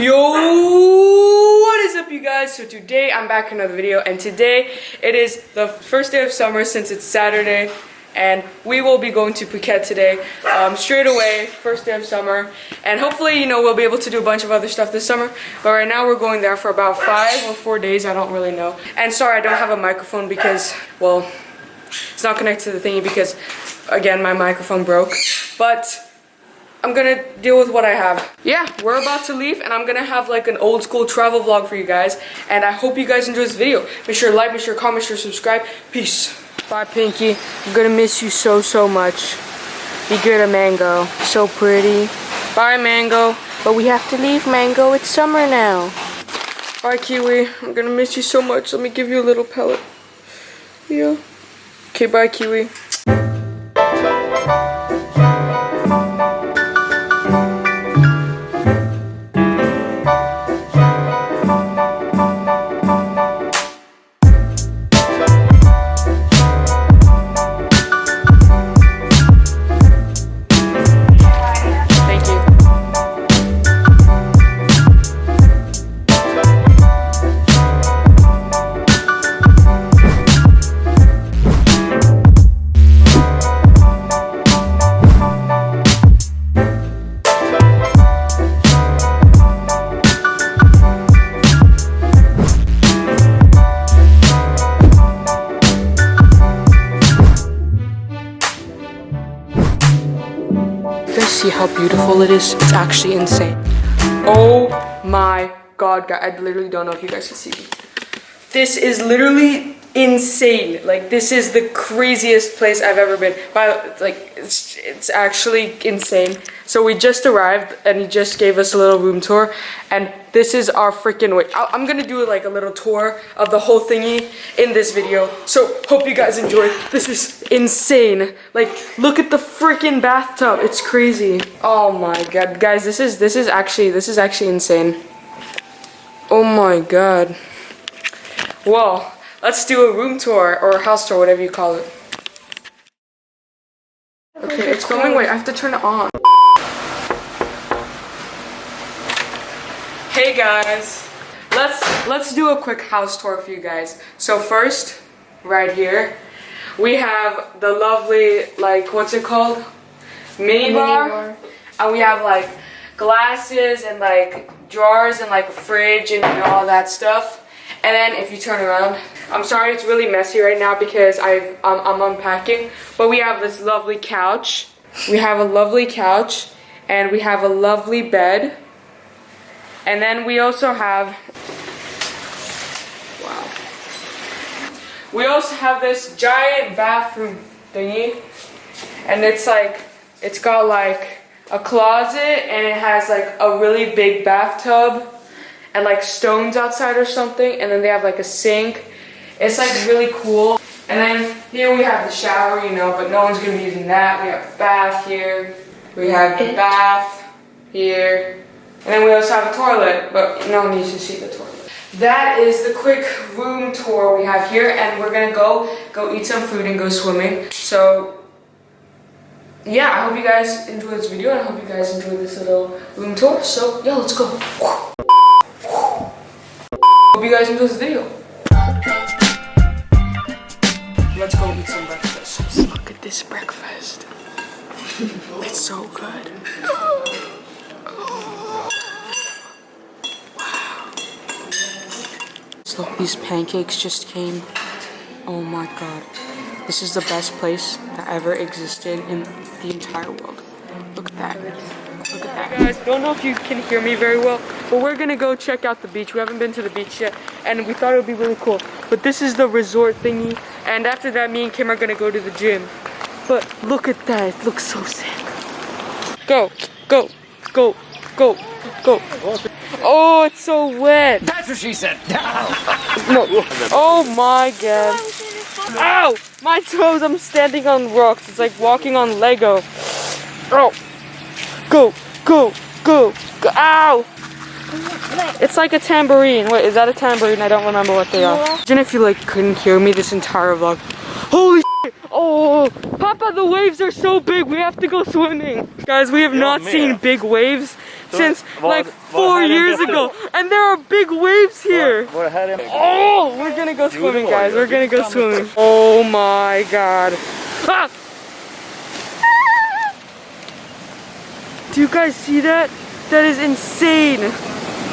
Yo, what is up, you guys? So today I'm back in another video, and today it is the first day of summer since it's Saturday, and we will be going to Phuket today, straight away, first day of summer, and hopefully, you know, we'll be able to do a bunch of other stuff this summer, but right now we're going there for about 5 or 4 days, I don't really know. And sorry, I don't have a microphone because, well, it's not connected to the thingy because, again, my microphone broke, but I'm gonna deal with what I have. Yeah, we're about to leave, and I'm gonna have like an old school travel vlog for you guys, and I hope you guys enjoy this video. Make sure to like, make sure to comment, make sure to subscribe. Peace. Bye, Pinky. I'm gonna miss you so much. Be good, Mango. So pretty. Bye, Mango. But we have to leave, Mango. It's summer now. Bye, Kiwi. I'm gonna miss you so much. Let me give you a little pellet. Yeah. Okay, bye, Kiwi. See how beautiful it is? It's actually insane. Oh my god, guys, I literally don't know if you guys can see me. This is literally insane. Like, this is the craziest place I've ever been. Like, it's actually insane. So we just arrived, and he just gave us a little room tour, and this is our freaking way. I'm gonna do like a little tour of the whole thingy in this video. So hope you guys enjoy. This is insane. Like, look at the freaking bathtub. It's crazy. Oh my god, guys, this is actually insane. Oh my god. Well, let's do a room tour or a house tour, whatever you call it. Okay, it's going. Wait, I have to turn it on. Hey guys, let's do a quick house tour for you guys. So first, right here, we have the lovely, like, what's it called? Mini bar. And we have like glasses and like drawers and like a fridge and, you know, all that stuff. And then if you turn around, I'm sorry it's really messy right now because I'm unpacking, but we have this lovely couch. We have a lovely couch, and we have a lovely bed. And then we also have, wow. We also have this giant bathroom thingy, and it's like, it's got like a closet, and it has like a really big bathtub and like stones outside or something, and then they have like a sink. It's like really cool. And then here we have the shower, you know, but no one's gonna be using that. We have a bath here. We have the bath here. And then we also have a toilet, but no one needs to see the toilet. That is the quick room tour we have here, and we're gonna go eat some food and go swimming. So yeah, I hope you guys enjoyed this video, and I hope you guys enjoyed this little room tour. So yeah, let's go. Hope you guys enjoyed this video. Let's go eat some breakfast. Look at this breakfast. It's so good. So these pancakes just came. Oh my god. This is the best place that ever existed in the entire world. Look at that. Look at that. Hey guys, I don't know if you can hear me very well, but we're gonna go check out the beach. We haven't been to the beach yet, and we thought it would be really cool. But this is the resort thingy, and after that, me and Kim are gonna go to the gym. But look at that. It looks so sick. Go, go, go, go, go. Oh, it's so wet. That's what she said. No. Oh my god. Ow! My toes, I'm standing on rocks. It's like walking on Lego. Oh. Go, go, go, go. Ow! It's like a tambourine. Wait, is that a tambourine? I don't remember what they are. Imagine if you like couldn't hear me this entire vlog. Holy shit! Oh, Papa, the waves are so big. We have to go swimming. Guys, we have not seen big waves since like 4 years ago, and there are big waves here. Oh, we're gonna go swimming, guys. We're gonna go swimming. Oh my god. Ah! Do you guys see that? That is insane.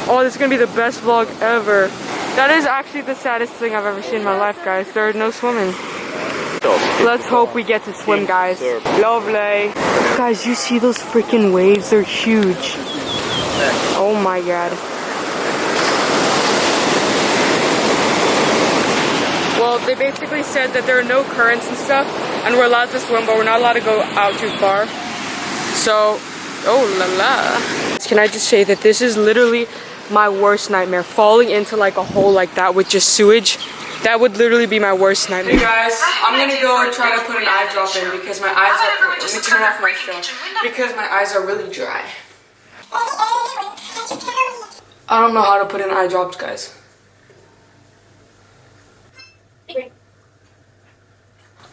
Oh, this is gonna be the best vlog ever. That is actually the saddest thing I've ever seen in my life, guys. There is no swimming. Let's hope we get to swim, guys. Lovely. Guys, you see those freaking waves? They're huge. Oh my god. Well, they basically said that there are no currents and stuff, and we're allowed to swim, but we're not allowed to go out too far. So, oh la la. Can I just say that this is literally my worst nightmare, falling into like a hole like that with just sewage. That would literally be my worst nightmare. Hey guys, I'm gonna go and try to put an eye drop in because my eyes are, let me turn off my phone, because my eyes are really dry. I don't know how to put in eye drops, guys.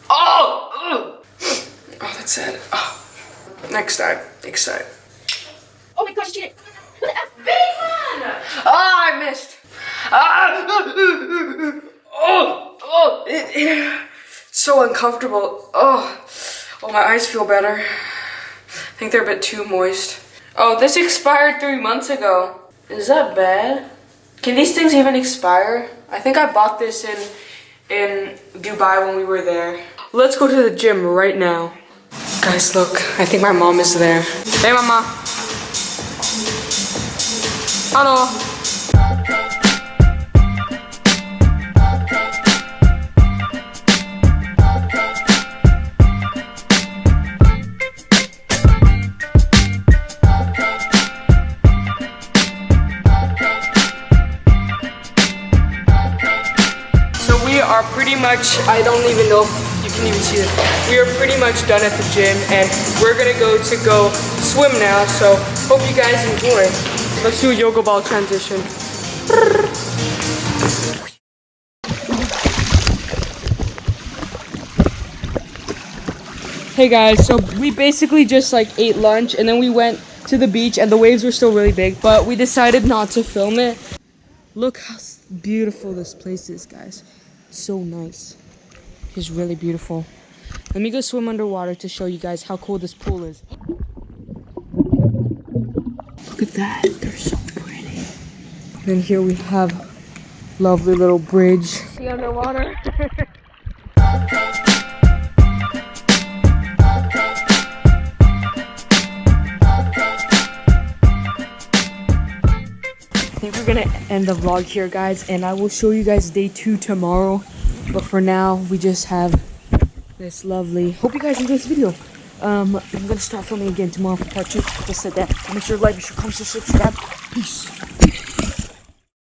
Oh! Oh, that's sad. Oh. Next side. Oh my gosh, cheated. Ah, I missed. Ah! Oh, it's so uncomfortable. Oh, my eyes feel better. I think they're a bit too moist. Oh, this expired 3 months ago. Is that bad? Can these things even expire? I think I bought this in Dubai when we were there. Let's go to the gym right now. Guys, look, I think my mom is there. Hey, mama. Hello. So we are pretty much, I don't even know if you can even see it. We are pretty much done at the gym, and we're gonna go swim now, so hope you guys enjoy. Let's do a yoga ball transition. Hey guys, so we basically just like ate lunch and then we went to the beach and the waves were still really big, but we decided not to film it. Look how beautiful this place is, guys. So nice. It's really beautiful. Let me go swim underwater to show you guys how cool this pool is. Look at that, they're so pretty. And here we have lovely little bridge. See underwater. I think we're gonna end the vlog here, guys, and I will show you guys day 2 tomorrow. But for now, we just have this lovely. Hope you guys enjoyed this video. I'm gonna start filming again tomorrow for part 2. Just said that. Make sure to like, make sure to comment, subscribe. Peace.